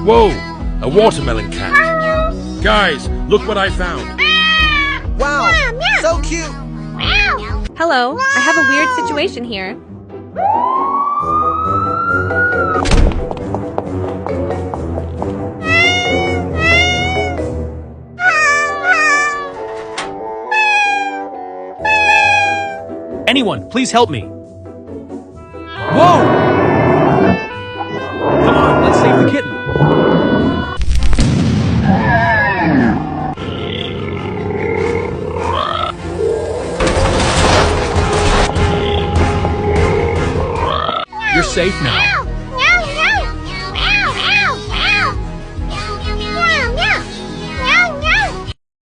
Whoa! A watermelon cat. Guys, look what I found. Wow, so cute. Hello, I have a weird situation here. Anyone, please help me. Whoa! Come on, let's save the kitten. You're safe now.